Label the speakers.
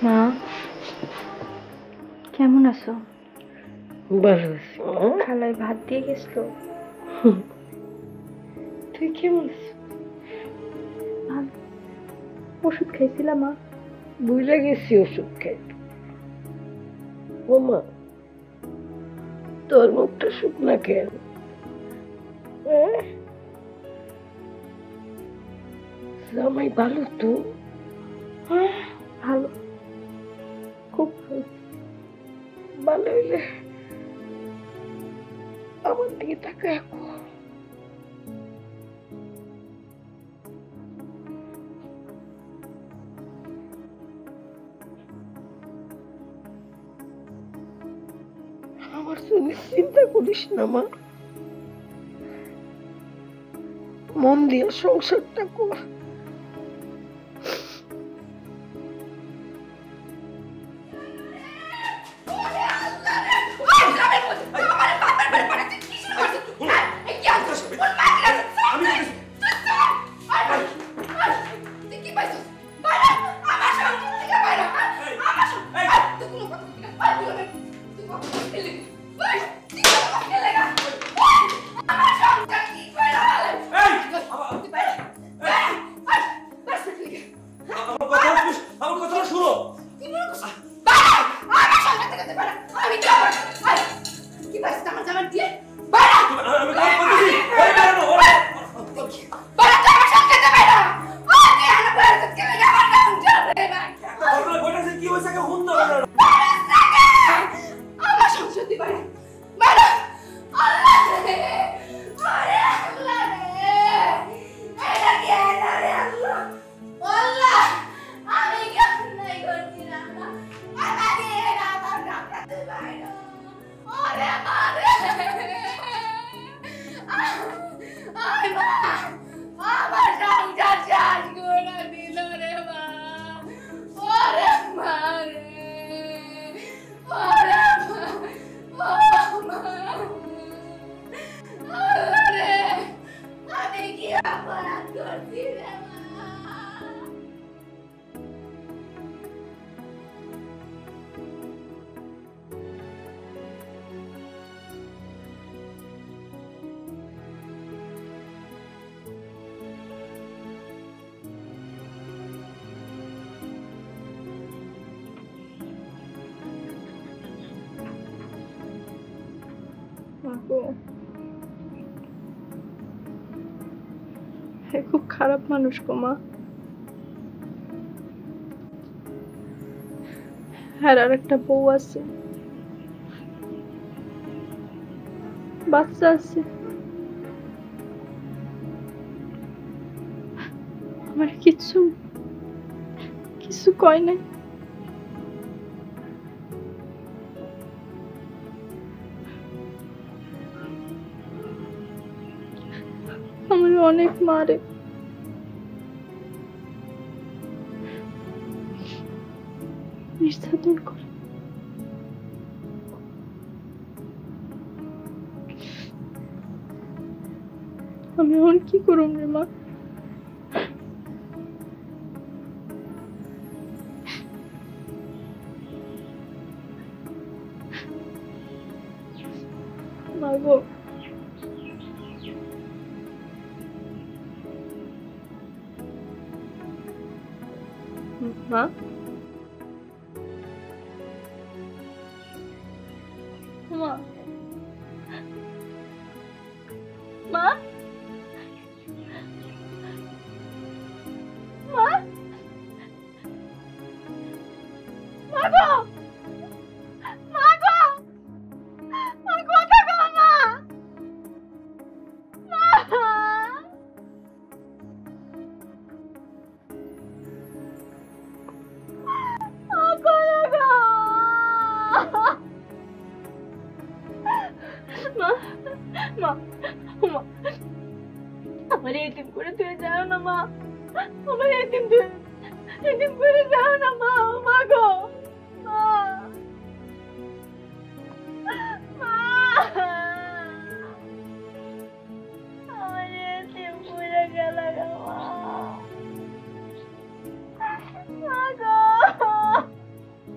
Speaker 1: মা কেমন আছো?
Speaker 2: ভালো আছি।
Speaker 1: খালায় ভাত দিয়ে গেছিল।
Speaker 2: তুই কেমন আছিস?
Speaker 1: ওষুধ খাইছিলাম মা।
Speaker 2: বুঝে গেছি ওষুধ খাইতে। ও মা, তোর মুখটা শুকনা কেন? জামাই ভালো তো?
Speaker 1: ভালো, খুব ভালো।
Speaker 2: ভালো হইলে আমার দিকে তাকায়। আমার জন্য চিন্তা করিস না মা, মন দিয়ে সংসারটা কর।
Speaker 1: খুব খারাপ মানুষ গো মা। হ্যাঁ, আর একটা বউ আছে, বাচ্চা আছে। আমার কিছু কিছু কয় নাই। আমার অনেক মারে। নির্যাতন করে। আমি এখন কি করুম রে মা? মা গো, মা, মা, মা, মা, মা গো, মা গো, মা কোথা গো মা? মা, আমার এতিম করে তুই যাও না মা, আমার এতিম করে যাও না মা, মা গো।